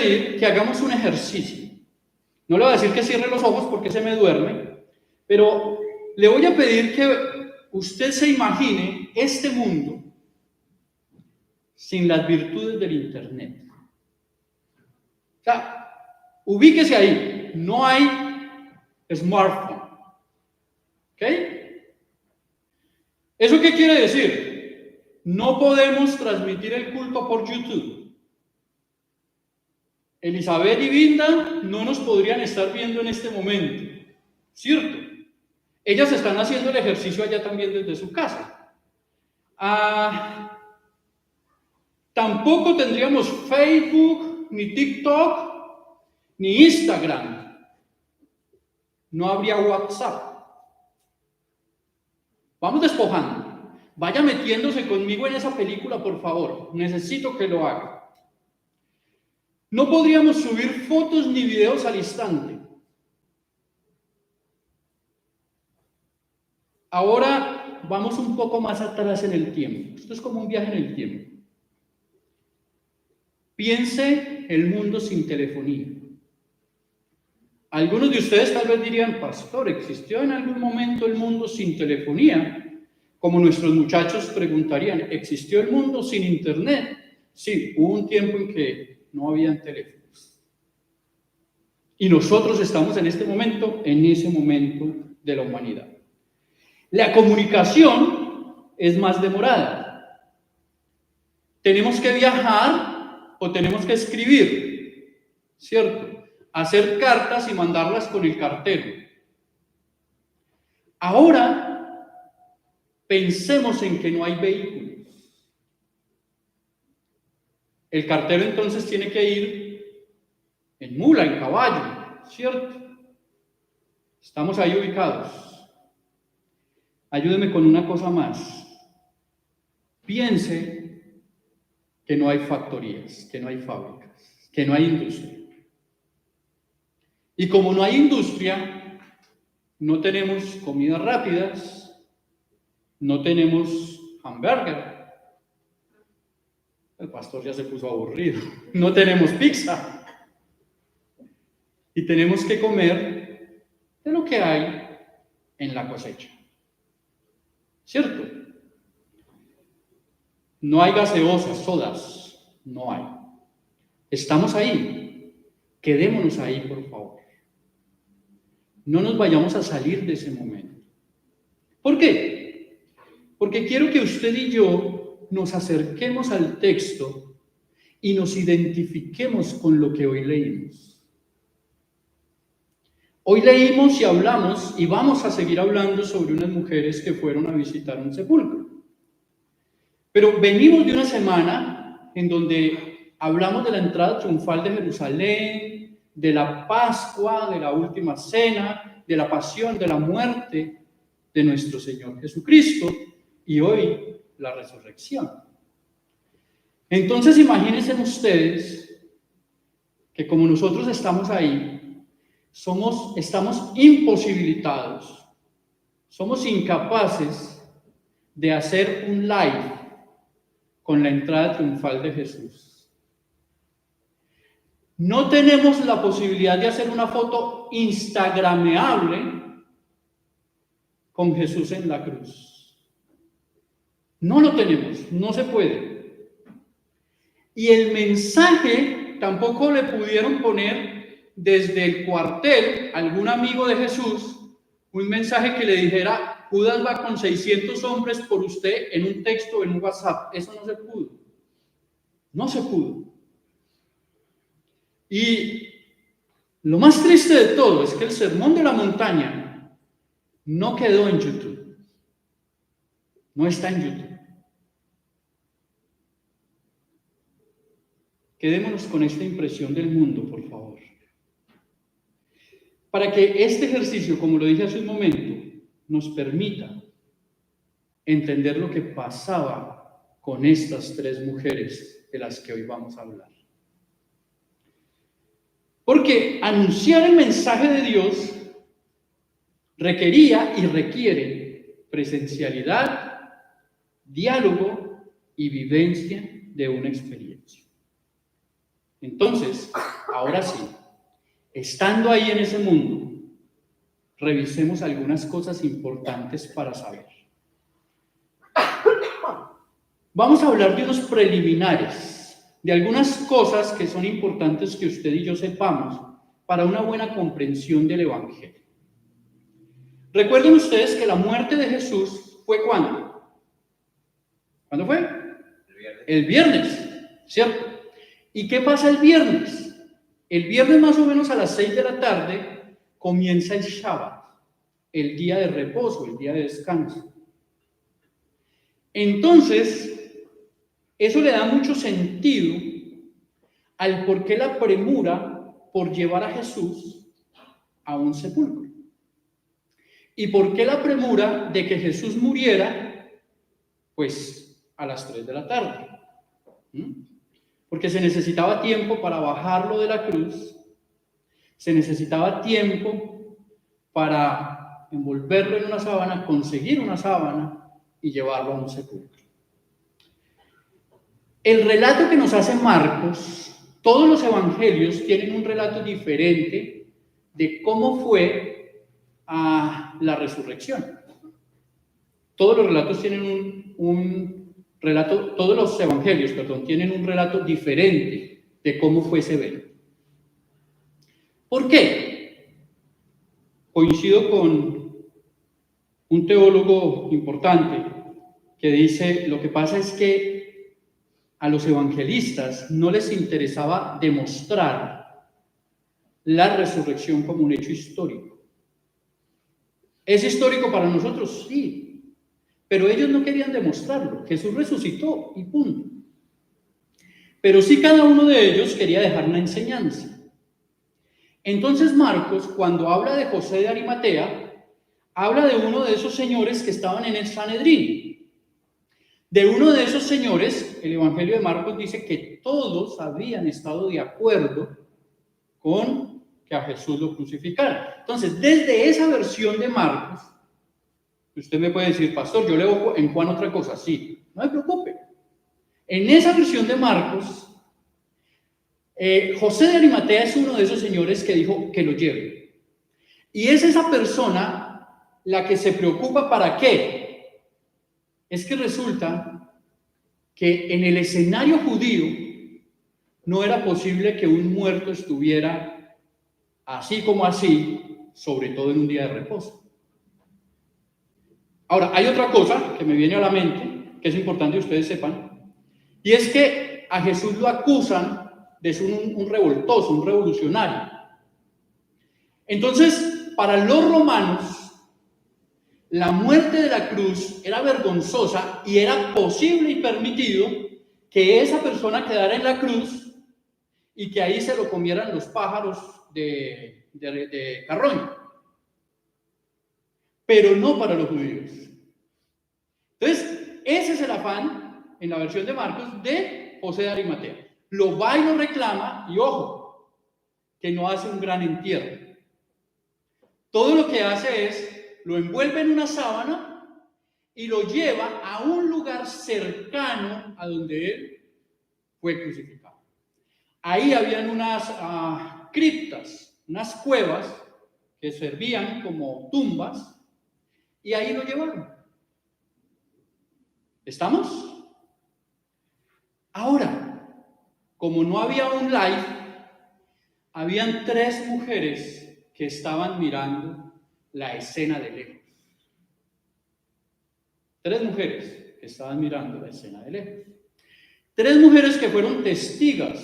pedir que hagamos un ejercicio. No le voy a decir que cierre los ojos porque se me duerme, pero le voy a pedir que usted se imagine este mundo sin las virtudes del Internet. O sea, ubíquese ahí, no hay smartphone. ¿Ok? ¿Eso qué quiere decir? No podemos transmitir el culto por YouTube. Elizabeth y Vinda no nos podrían estar viendo en este momento, ¿cierto? Ellas están haciendo el ejercicio allá también desde su casa. Tampoco tendríamos Facebook, ni TikTok, ni Instagram. No habría WhatsApp. Vamos despojando. Vaya metiéndose conmigo en esa película, por favor. Necesito que lo haga. No podríamos subir fotos ni videos al instante. Ahora vamos un poco más atrás en el tiempo. Esto es como un viaje en el tiempo. Piense el mundo sin telefonía. Algunos de ustedes tal vez dirían, pastor, ¿existió en algún momento el mundo sin telefonía? Como nuestros muchachos preguntarían, ¿existió el mundo sin internet? Sí, hubo un tiempo en que no habían teléfonos. Y nosotros estamos en este momento, en ese momento de la humanidad. La comunicación es más demorada. Tenemos que viajar o tenemos que escribir, ¿cierto? Hacer cartas y mandarlas con el cartero. Ahora, pensemos en que no hay vehículos. El cartero entonces tiene que ir en mula, en caballo, ¿cierto? Estamos ahí ubicados. Ayúdeme con una cosa más. Piense que no hay factorías, que no hay fábricas, que no hay industria. Y como no hay industria, no tenemos comidas rápidas, no tenemos hamburger. El pastor ya se puso aburrido. No tenemos pizza. Y tenemos que comer de lo que hay en la cosecha. ¿Cierto? No hay gaseosas, sodas. No hay. Estamos ahí. Quedémonos ahí, por favor. No nos vayamos a salir de ese momento. ¿Por qué? Porque quiero que usted y yo nos acerquemos al texto y nos identifiquemos con lo que hoy leímos. Hoy leímos y hablamos y vamos a seguir hablando sobre unas mujeres que fueron a visitar un sepulcro. Pero venimos de una semana en donde hablamos de la entrada triunfal de Jerusalén, de la Pascua, de la última cena, de la pasión, de la muerte de nuestro Señor Jesucristo y hoy la resurrección. Entonces imagínense ustedes que como nosotros estamos ahí, estamos imposibilitados, somos incapaces de hacer un live con la entrada triunfal de Jesús. No tenemos la posibilidad de hacer una foto instagrameable con Jesús en la cruz. No lo tenemos, no se puede. Y el mensaje tampoco le pudieron poner desde el cuartel algún amigo de Jesús, un mensaje que le dijera, Judas va con 600 hombres por usted en un texto, en un WhatsApp. Eso no se pudo. No se pudo. Y lo más triste de todo es que el Sermón de la Montaña no quedó en YouTube. No está en YouTube. Quedémonos con esta impresión del mundo, por favor. Para que este ejercicio, como lo dije hace un momento, nos permita entender lo que pasaba con estas tres mujeres de las que hoy vamos a hablar. Porque anunciar el mensaje de Dios requería y requiere presencialidad, diálogo y vivencia de una experiencia. Entonces, ahora sí, estando ahí en ese mundo, revisemos algunas cosas importantes para saber. Vamos a hablar de unos preliminares, de algunas cosas que son importantes que usted y yo sepamos para una buena comprensión del Evangelio. Recuerden ustedes que la muerte de Jesús fue ¿cuándo? ¿Cuándo fue? El viernes, ¿cierto? ¿Y qué pasa el viernes? El viernes más o menos a las 6 de la tarde comienza el Shabbat, el día de reposo, el día de descanso. Entonces, eso le da mucho sentido al por qué la premura por llevar a Jesús a un sepulcro. ¿Y por qué la premura de que Jesús muriera, pues, a las 3 de la tarde? Porque se necesitaba tiempo para bajarlo de la cruz, se necesitaba tiempo para envolverlo en una sábana, conseguir una sábana y llevarlo a un sepulcro. El relato que nos hace Marcos, todos los evangelios tienen un relato diferente de cómo fue la resurrección. Todos los relatos tienen un relato, todos los evangelios, tienen un relato diferente de cómo fue ese evento. ¿Por qué? Coincido con un teólogo importante que dice, lo que pasa es que a los evangelistas no les interesaba demostrar la resurrección como un hecho histórico. ¿Es histórico para nosotros? Sí, pero ellos no querían demostrarlo. Jesús resucitó y punto. Pero sí cada uno de ellos quería dejar una enseñanza. Entonces Marcos, cuando habla de José de Arimatea, habla de uno de esos señores que estaban en el Sanedrín. De uno de esos señores, el Evangelio de Marcos dice que todos habían estado de acuerdo con que a Jesús lo crucificaran. Entonces, desde esa versión de Marcos, usted me puede decir, pastor, yo leo en Juan otra cosa. Sí, no se preocupe. En esa versión de Marcos, José de Arimatea es uno de esos señores que dijo que lo lleve. Y es esa persona la que se preocupa ¿para qué? Es que resulta que en el escenario judío no era posible que un muerto estuviera así como así, sobre todo en un día de reposo. Ahora, hay otra cosa que me viene a la mente, que es importante que ustedes sepan, y es que a Jesús lo acusan de ser un revoltoso, un revolucionario. Entonces, para los romanos, la muerte de la cruz era vergonzosa y era posible y permitido que esa persona quedara en la cruz y que ahí se lo comieran los pájaros de carroña. Pero no para los judíos. Entonces, ese es el afán, en la versión de Marcos, de José de Arimatea. Lo va y lo reclama, y ojo, que no hace un gran entierro. Todo lo que hace es lo envuelve en una sábana y lo lleva a un lugar cercano a donde él fue crucificado. Ahí habían unas criptas, unas cuevas que servían como tumbas, y ahí lo llevaron. ¿Estamos? Ahora, como no había un live, habían 3 mujeres que estaban mirando la escena de lejos. 3 mujeres que estaban mirando la escena de lejos. 3 mujeres que fueron testigas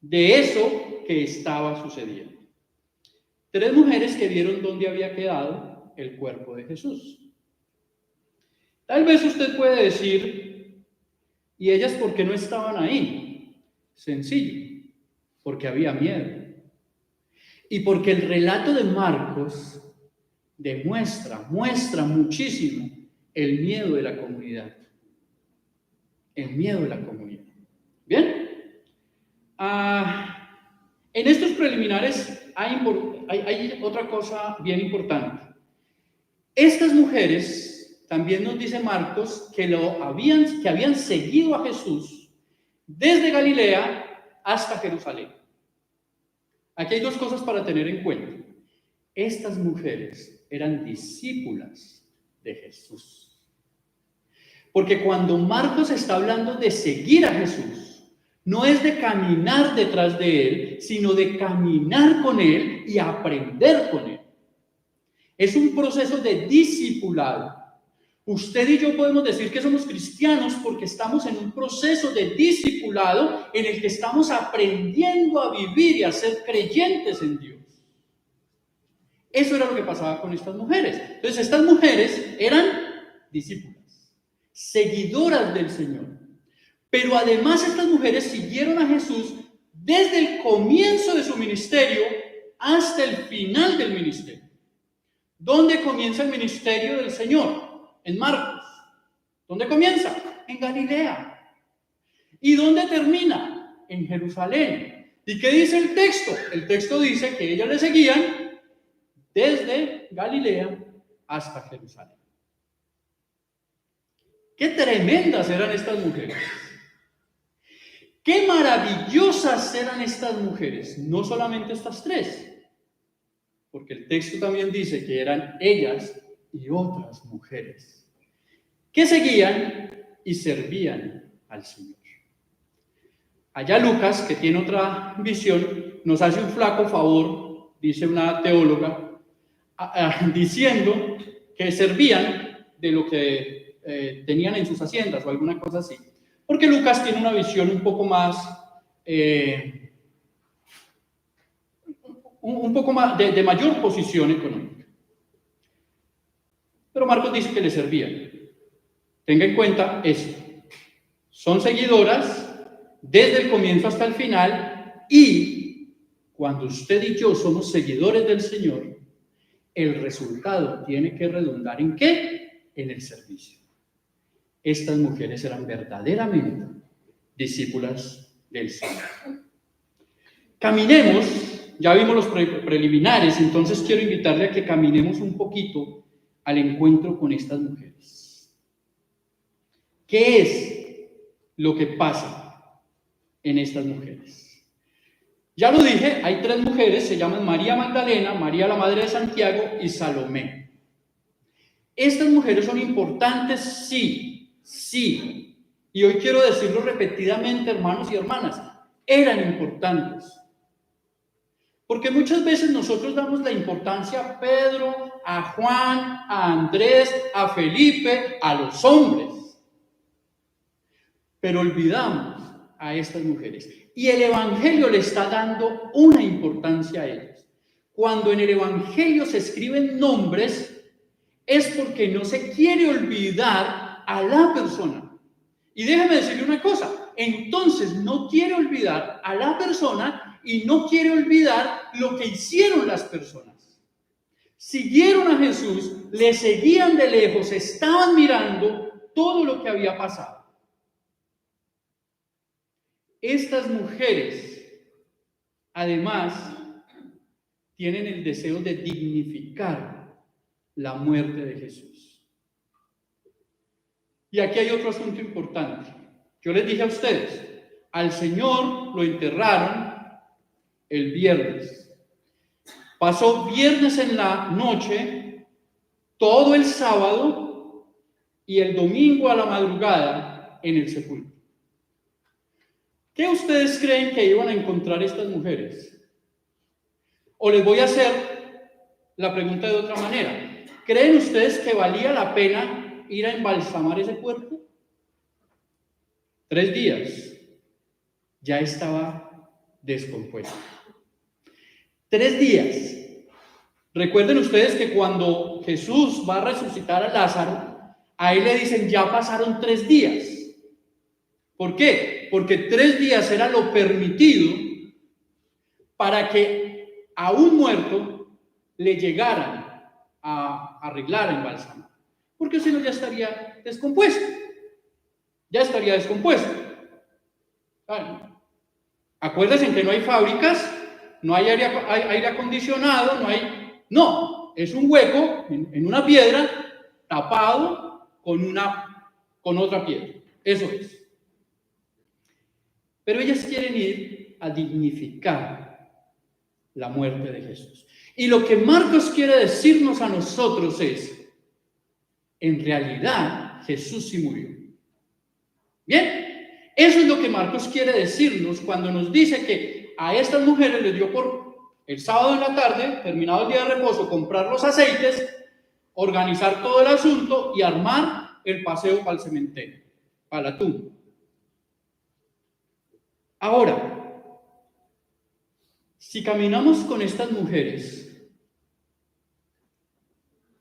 de eso que estaba sucediendo. 3 mujeres que vieron dónde había quedado el cuerpo de Jesús. Tal vez usted puede decir, ¿y ellas por qué no estaban ahí? Sencillo, porque había miedo. Y porque el relato de Marcos muestra muchísimo el miedo de la comunidad. El miedo de la comunidad. ¿Bien? En estos preliminares hay otra cosa bien importante. Estas mujeres, también nos dice Marcos, que habían seguido a Jesús desde Galilea hasta Jerusalén. Aquí hay dos cosas para tener en cuenta. Estas mujeres eran discípulas de Jesús. Porque cuando Marcos está hablando de seguir a Jesús, no es de caminar detrás de él, sino de caminar con él y aprender con él. Es un proceso de discipulado. Usted y yo podemos decir que somos cristianos porque estamos en un proceso de discipulado en el que estamos aprendiendo a vivir y a ser creyentes en Dios. Eso era lo que pasaba con estas mujeres. Entonces, estas mujeres eran discípulas, seguidoras del Señor. Pero además estas mujeres siguieron a Jesús desde el comienzo de su ministerio hasta el final del ministerio. ¿Dónde comienza el ministerio del Señor? En Marcos. ¿Dónde comienza? En Galilea. ¿Y dónde termina? En Jerusalén. ¿Y qué dice el texto? El texto dice que ellas le seguían desde Galilea hasta Jerusalén. ¡Qué tremendas eran estas mujeres! ¡Qué maravillosas eran estas mujeres! No solamente estas tres, porque el texto también dice que eran ellas y otras mujeres que seguían y servían al Señor. Allá Lucas, que tiene otra visión, nos hace un flaco favor, dice una teóloga, diciendo que servían de lo que tenían en sus haciendas o alguna cosa así. Porque Lucas tiene una visión un poco más de mayor posición económica. Pero Marcos dice que le servían. Tenga en cuenta eso. Son seguidoras desde el comienzo hasta el final, y cuando usted y yo somos seguidores del Señor, el resultado tiene que redundar ¿en qué? En el servicio. Estas mujeres eran verdaderamente discípulas del Señor. Caminemos, ya vimos los preliminares, entonces quiero invitarle a que caminemos un poquito al encuentro con estas mujeres. ¿Qué es lo que pasa en estas mujeres? Ya lo dije, hay tres mujeres, se llaman María Magdalena, María la Madre de Santiago y Salomé. Estas mujeres son importantes, sí, sí. Y hoy quiero decirlo repetidamente, hermanos y hermanas, eran importantes. Porque muchas veces nosotros damos la importancia a Pedro, a Juan, a Andrés, a Felipe, a los hombres. Pero olvidamos a estas mujeres. Y el Evangelio le está dando una importancia a ellas. Cuando en el Evangelio se escriben nombres, es porque no se quiere olvidar a la persona. Y déjeme decirle una cosa, entonces no quiere olvidar a la persona y no quiere olvidar lo que hicieron las personas. Siguieron a Jesús, le seguían de lejos, estaban mirando todo lo que había pasado. Estas mujeres, además, tienen el deseo de dignificar la muerte de Jesús. Y aquí hay otro asunto importante. Yo les dije a ustedes, al Señor lo enterraron el viernes. Pasó viernes en la noche, todo el sábado y el domingo a la madrugada en el sepulcro. ¿Qué ustedes creen que iban a encontrar estas mujeres? O les voy a hacer la pregunta de otra manera. ¿Creen ustedes que valía la pena ir a embalsamar ese cuerpo? 3 días. Ya estaba descompuesto. 3 días. Recuerden ustedes que cuando Jesús va a resucitar a Lázaro, a él le dicen, ya pasaron 3 días. ¿Por qué? Porque 3 días era lo permitido para que a un muerto le llegaran a arreglar, a embalsamar. Porque si no ya estaría descompuesto. Ya estaría descompuesto. Acuérdense que no hay fábricas, no hay aire acondicionado, no, es un hueco en una piedra tapado con otra piedra. Eso es. Pero ellas quieren ir a dignificar la muerte de Jesús. Y lo que Marcos quiere decirnos a nosotros es, en realidad, Jesús sí murió. Bien, eso es lo que Marcos quiere decirnos cuando nos dice que a estas mujeres les dio por el sábado en la tarde, terminado el día de reposo, comprar los aceites, organizar todo el asunto y armar el paseo para el cementerio, para la tumba. Ahora, si caminamos con estas mujeres,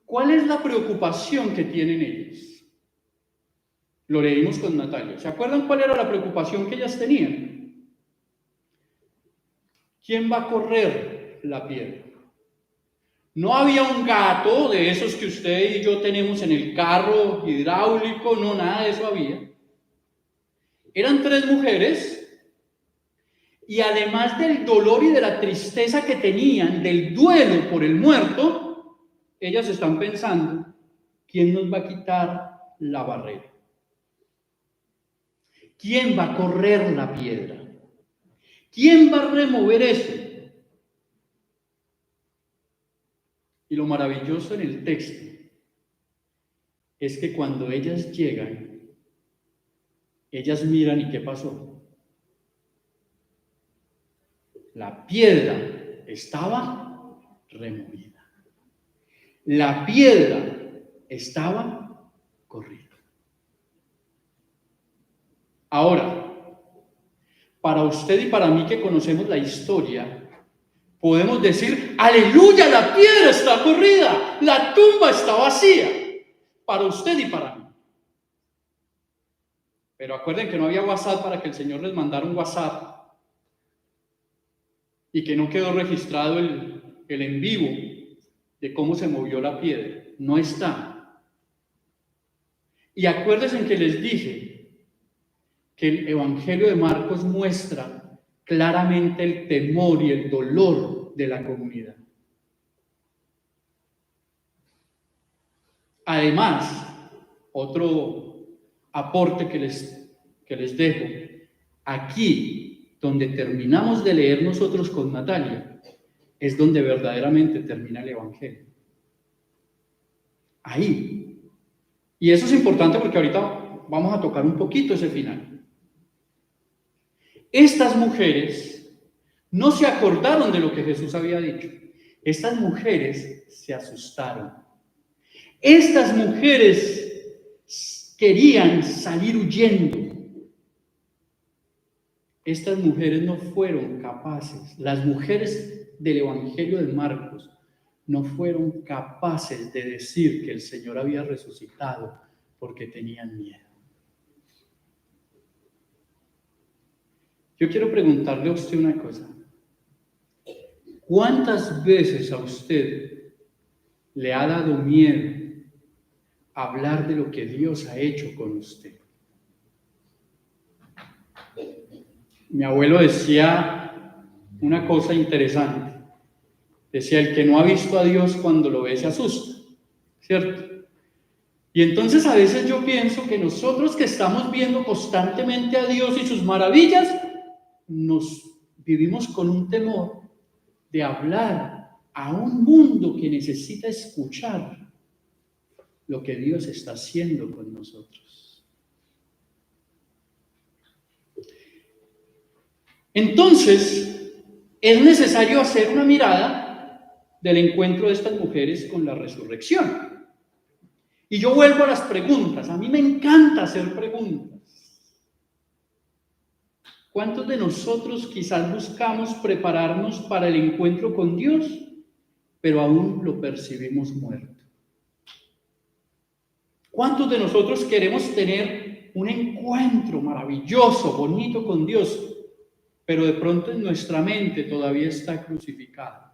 ¿cuál es la preocupación que tienen ellas? Lo leímos con Natalia. ¿Se acuerdan cuál era la preocupación que ellas tenían? ¿Quién va a correr la piedra? No había un gato de esos que usted y yo tenemos en el carro hidráulico, no, nada de eso había. Eran 3 mujeres y además del dolor y de la tristeza que tenían, del duelo por el muerto, ellas están pensando, ¿quién nos va a quitar la barrera? ¿Quién va a correr la piedra? ¿Quién va a remover eso? Y lo maravilloso en el texto es que cuando ellas llegan, ellas miran y ¿qué pasó? La piedra estaba removida. La piedra estaba corrida. Ahora, para usted y para mí que conocemos la historia, podemos decir, aleluya, la piedra está corrida, la tumba está vacía, para usted y para mí. Pero acuerden que no había WhatsApp para que el Señor les mandara un WhatsApp y que no quedó registrado el en vivo de cómo se movió la piedra. No está. Y acuérdense que les dije que el Evangelio de Marcos muestra claramente el temor y el dolor de la comunidad. Además, otro aporte que les dejo, aquí donde terminamos de leer nosotros con Natalia, es donde verdaderamente termina el Evangelio. Ahí. Y eso es importante porque ahorita vamos a tocar un poquito ese final. Estas mujeres no se acordaron de lo que Jesús había dicho. Estas mujeres se asustaron. Estas mujeres querían salir huyendo. Estas mujeres no fueron capaces, las mujeres del Evangelio de Marcos, no fueron capaces de decir que el Señor había resucitado porque tenían miedo. Yo quiero preguntarle a usted una cosa. ¿Cuántas veces a usted le ha dado miedo hablar de lo que Dios ha hecho con usted? Mi abuelo decía una cosa interesante. Decía, el que no ha visto a Dios cuando lo ve se asusta, ¿cierto? Y entonces a veces yo pienso que nosotros que estamos viendo constantemente a Dios y sus maravillas, nos vivimos con un temor de hablar a un mundo que necesita escuchar lo que Dios está haciendo con nosotros. Entonces, es necesario hacer una mirada del encuentro de estas mujeres con la resurrección. Y yo vuelvo a las preguntas. A mí me encanta hacer preguntas. ¿Cuántos de nosotros quizás buscamos prepararnos para el encuentro con Dios, pero aún lo percibimos muerto? ¿Cuántos de nosotros queremos tener un encuentro maravilloso, bonito con Dios, pero de pronto en nuestra mente todavía está crucificado?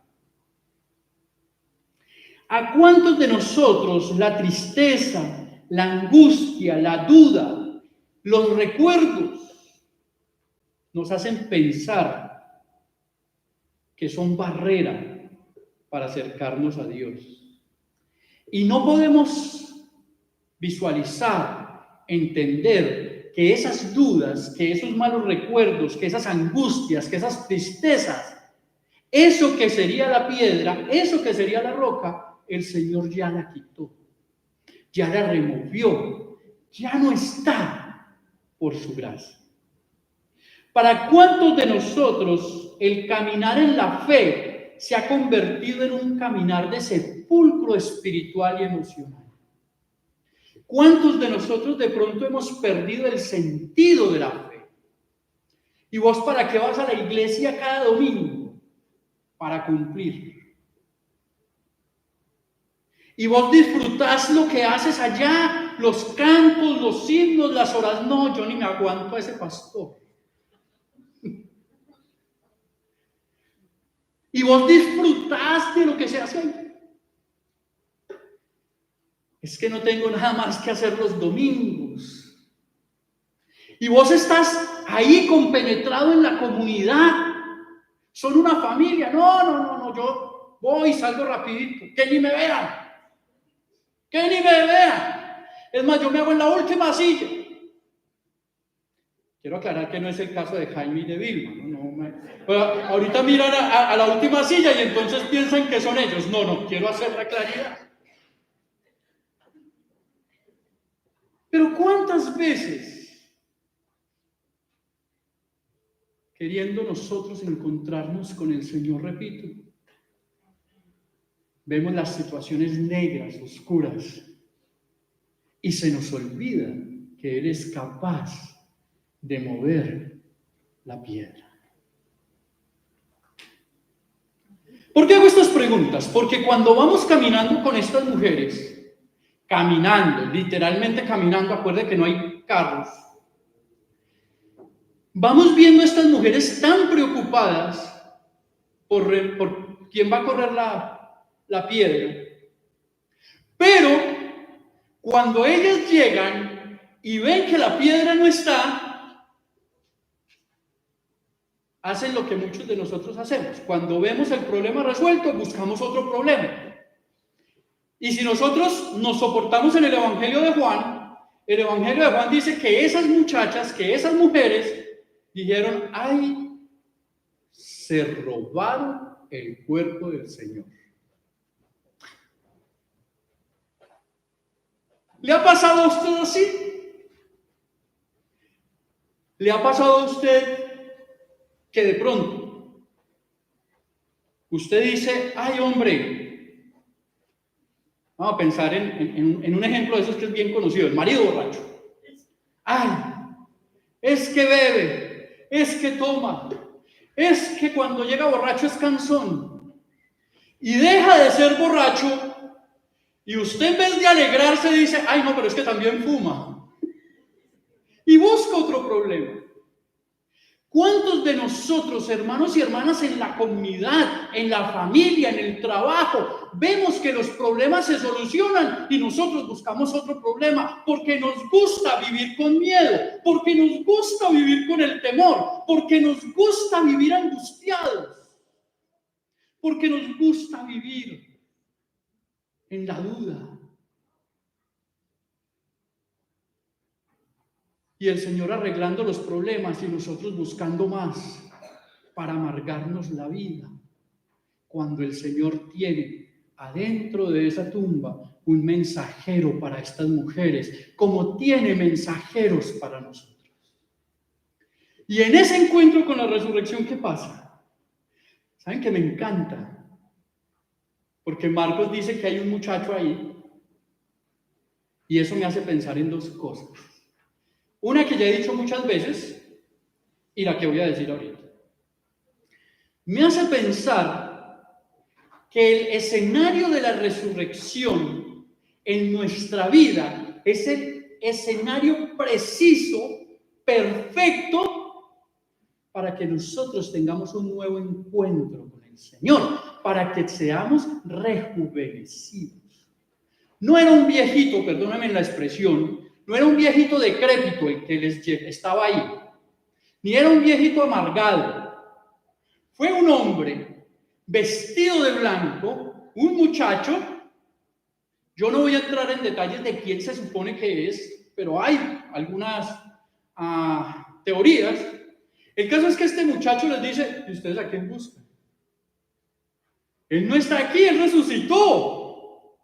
¿A cuántos de nosotros la tristeza, la angustia, la duda, los recuerdos nos hacen pensar que son barrera para acercarnos a Dios? Y no podemos visualizar, entender que esas dudas, que esos malos recuerdos, que esas angustias, que esas tristezas, eso que sería la piedra, eso que sería la roca, el Señor ya la quitó, ya la removió, ya no está por su gracia. ¿Para cuántos de nosotros el caminar en la fe se ha convertido en un caminar de sepulcro espiritual y emocional? ¿Cuántos de nosotros de pronto hemos perdido el sentido de la fe? ¿Y vos para qué vas a la iglesia cada domingo? Para cumplir. Y vos disfrutás lo que haces allá, los cantos, los himnos, las horas. No, yo ni me aguanto a ese pastor. Y vos disfrutás de lo que se hace ahí. Es que no tengo nada más que hacer los domingos. Y vos estás ahí compenetrado en la comunidad. Son una familia. No, yo voy y salgo rapidito. Que ni me vean. Que ni me vean. Es más, yo me hago en la última silla. Quiero aclarar que no es el caso de Jaime y de Vilma. Pero ahorita miran a la última silla y entonces piensan que son ellos. No, quiero hacer la claridad. Pero ¿cuántas veces, queriendo nosotros encontrarnos con el Señor, repito, vemos las situaciones negras, oscuras, y se nos olvida que Él es capaz de mover la piedra? ¿Por qué hago estas preguntas? Porque cuando vamos caminando con estas mujeres, caminando, literalmente caminando, acuérdense que no hay carros, vamos viendo a estas mujeres tan preocupadas por quién va a correr la piedra. Pero cuando ellas llegan y ven que la piedra no está, hacen lo que muchos de nosotros hacemos. Cuando vemos el problema resuelto, buscamos otro problema. Y si nosotros nos soportamos en el Evangelio de Juan, el Evangelio de Juan dice que esas muchachas, que esas mujeres dijeron: ay, se robaron el cuerpo del Señor. ¿Le ha pasado a usted así? ¿Le ha pasado a usted que de pronto usted dice: ay, hombre, vamos a pensar en un ejemplo de esos que es bien conocido, el marido borracho? Ay, es que bebe, es que toma, es que cuando llega borracho es cansón. Y deja de ser borracho y usted, en vez de alegrarse, dice: ay, no, pero es que también fuma. Y busca otro problema. ¿Cuántos de nosotros, hermanos y hermanas, en la comunidad, en la familia, en el trabajo, vemos que los problemas se solucionan y nosotros buscamos otro problema? Porque nos gusta vivir con miedo, porque nos gusta vivir con el temor, porque nos gusta vivir angustiados, porque nos gusta vivir en la duda. Y el Señor arreglando los problemas y nosotros buscando más para amargarnos la vida, cuando el Señor tiene adentro de esa tumba un mensajero para estas mujeres, como tiene mensajeros para nosotros. Y en ese encuentro con la resurrección, ¿qué pasa? ¿Saben que me encanta? Porque Marcos dice que hay un muchacho ahí, y eso me hace pensar en dos cosas. Una que ya he dicho muchas veces y la que voy a decir ahorita. Me hace pensar que el escenario de la resurrección en nuestra vida es el escenario preciso, perfecto, para que nosotros tengamos un nuevo encuentro con el Señor, para que seamos rejuvenecidos. No era un viejito, perdónenme la expresión, no era un viejito decrépito el que estaba ahí, ni era un viejito amargado. Fue un hombre vestido de blanco, un muchacho. Yo no voy a entrar en detalles de quién se supone que es, pero hay algunas teorías. El caso es que este muchacho les dice, ¿y ustedes a quién buscan? Él no está aquí, Él resucitó.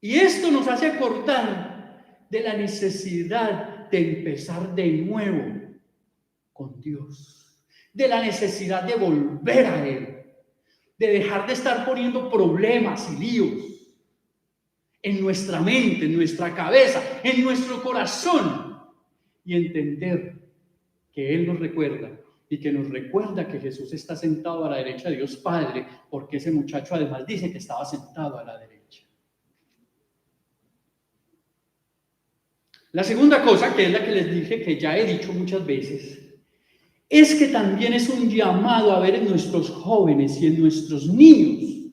Y esto nos hace acordar de la necesidad de empezar de nuevo con Dios, de la necesidad de volver a Él, de dejar de estar poniendo problemas y líos en nuestra mente, en nuestra cabeza, en nuestro corazón, y entender que Él nos recuerda y que nos recuerda que Jesús está sentado a la derecha de Dios Padre, porque ese muchacho además dice que estaba sentado a la derecha. La segunda cosa, que es la que les dije, que ya he dicho muchas veces, es que también es un llamado a ver en nuestros jóvenes y en nuestros niños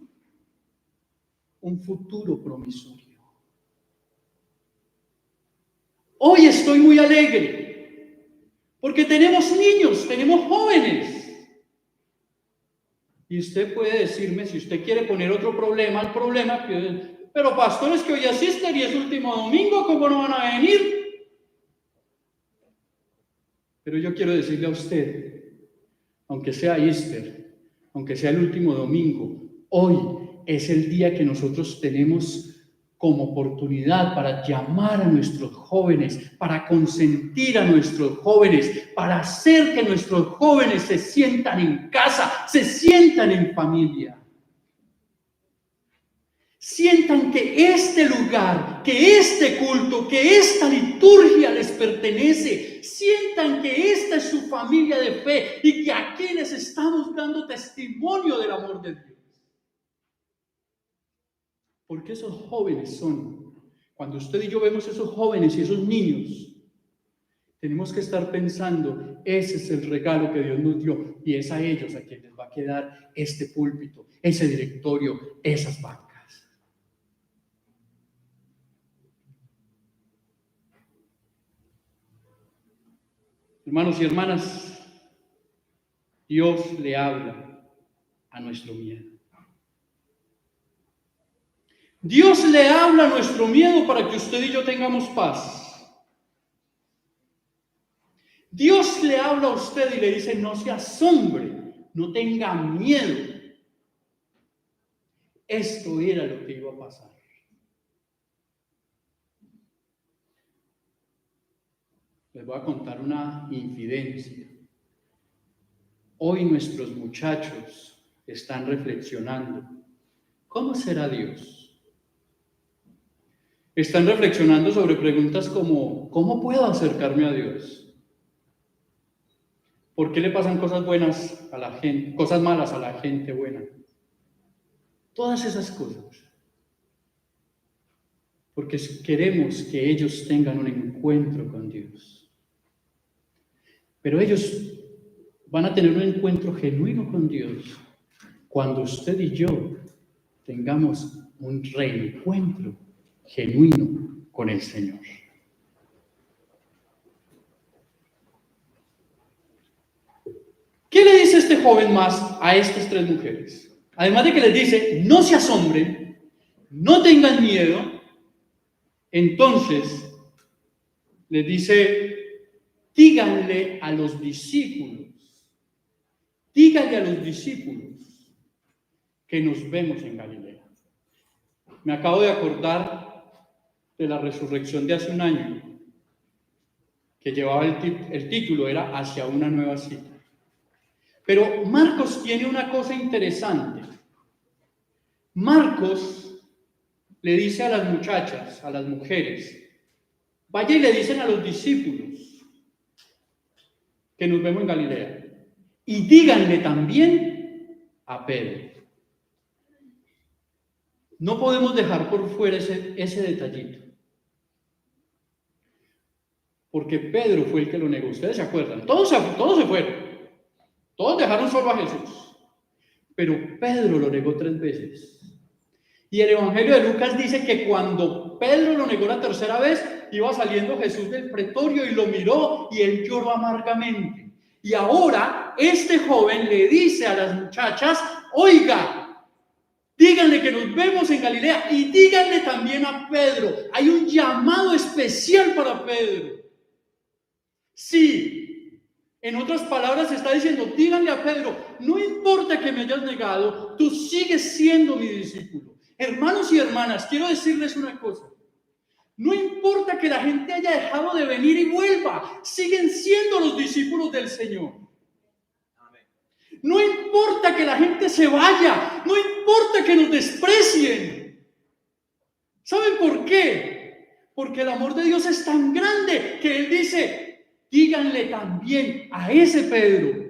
un futuro promisorio. Hoy estoy muy alegre porque tenemos niños, tenemos jóvenes. Y usted puede decirme, si usted quiere poner otro problema al problema, pero pastor, es que hoy asisten y es último domingo, ¿cómo no van a venir? Pero yo quiero decirle a usted, aunque sea Easter, aunque sea el último domingo, hoy es el día que nosotros tenemos como oportunidad para llamar a nuestros jóvenes, para consentir a nuestros jóvenes, para hacer que nuestros jóvenes se sientan en casa, se sientan en familia. Sientan que este lugar, que este culto, que esta liturgia les pertenece. Sientan que esta es su familia de fe y que aquí les estamos dando testimonio del amor de Dios. Porque esos jóvenes cuando usted y yo vemos esos jóvenes y esos niños, tenemos que estar pensando, ese es el regalo que Dios nos dio y es a ellos a quienes les va a quedar este púlpito, ese directorio, esas bancas. Hermanos y hermanas, Dios le habla a nuestro miedo. Dios le habla a nuestro miedo para que usted y yo tengamos paz. Dios le habla a usted y le dice, no se asombre, no tenga miedo. Esto era lo que iba a pasar. Les voy a contar una infidencia. Hoy nuestros muchachos están reflexionando, ¿cómo será Dios? Están reflexionando sobre preguntas como, ¿cómo puedo acercarme a Dios? ¿Por qué le pasan cosas buenas a la gente, cosas malas a la gente buena? Todas esas cosas. Porque queremos que ellos tengan un encuentro con Dios. Pero ellos van a tener un encuentro genuino con Dios cuando usted y yo tengamos un reencuentro genuino con el Señor. ¿Qué le dice este joven más a estas tres mujeres? Además de que les dice, no se asombren, no tengan miedo, entonces les dice, díganle a los discípulos que nos vemos en Galilea. Me acabo de acordar de la resurrección de hace un año, que llevaba el título, era Hacia una nueva cita. Pero Marcos tiene una cosa interesante. Marcos le dice a las muchachas, a las mujeres, vaya y le dicen a los discípulos que nos vemos en Galilea. Y díganle también a Pedro. No podemos dejar por fuera ese detallito. Porque Pedro fue el que lo negó. Ustedes se acuerdan. Todos se fueron. Todos dejaron solo a Jesús. Pero Pedro lo negó 3 veces. Y el Evangelio de Lucas dice que cuando Pedro lo negó la tercera vez, iba saliendo Jesús del pretorio y lo miró y él lloró amargamente. Y ahora este joven le dice a las muchachas, oiga, díganle que nos vemos en Galilea y díganle también a Pedro. Hay un llamado especial para Pedro. Sí. En otras palabras, está diciendo, díganle a Pedro, no importa que me hayas negado, tú sigues siendo mi discípulo. Hermanos y hermanas, quiero decirles una cosa. No importa que la gente haya dejado de venir y vuelva, siguen siendo los discípulos del Señor. No importa que la gente se vaya, no importa que nos desprecien. ¿Saben por qué? Porque el amor de Dios es tan grande que Él dice, díganle también a ese Pedro,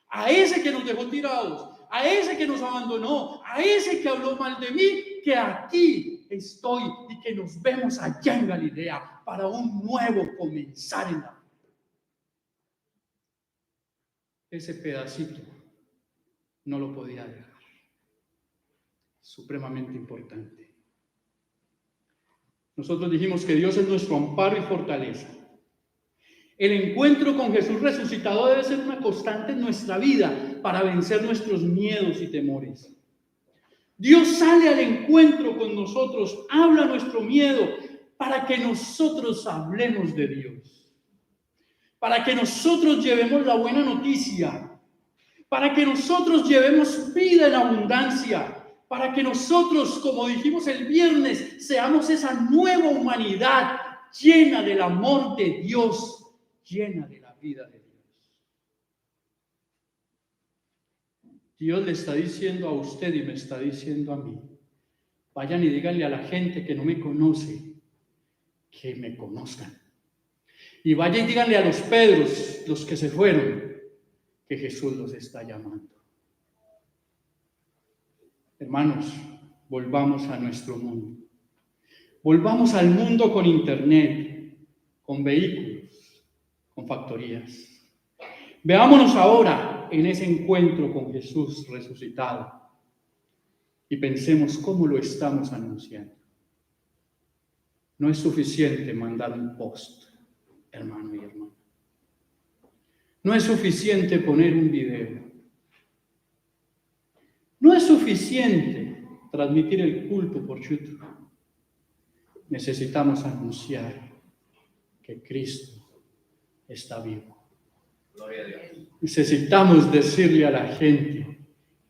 a ese que nos dejó tirados, a ese que nos abandonó, a ese que habló mal de mí, que aquí estoy y que nos vemos allá en Galilea para un nuevo comenzar en la vida. Ese pedacito no lo podía dejar. Supremamente importante. Nosotros dijimos que Dios es nuestro amparo y fortaleza. El encuentro con Jesús resucitado debe ser una constante en nuestra vida para vencer nuestros miedos y temores. Dios sale al encuentro con nosotros, habla nuestro miedo para que nosotros hablemos de Dios, para que nosotros llevemos la buena noticia, para que nosotros llevemos vida en abundancia, para que nosotros, como dijimos el viernes, seamos esa nueva humanidad llena del amor de Dios, llena de la vida de Dios. Dios le está diciendo a usted y me está diciendo a mí, vayan y díganle a la gente que no me conoce, que me conozcan. Y vayan y díganle a los Pedros, los que se fueron, que Jesús los está llamando. Hermanos, volvamos a nuestro mundo. Volvamos al mundo con internet, con vehículos, con factorías. Veámonos ahora en ese encuentro con Jesús resucitado y pensemos cómo lo estamos anunciando. No es suficiente mandar un post, hermano y hermana. No es suficiente poner un video. No es suficiente transmitir el culto por YouTube. Necesitamos anunciar que Cristo está vivo. Gloria a Dios. Necesitamos decirle a la gente,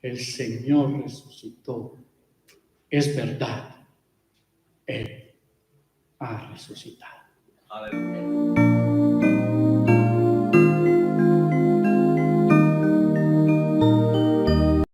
el Señor resucitó. Es verdad, Él ha resucitado. Aleluya.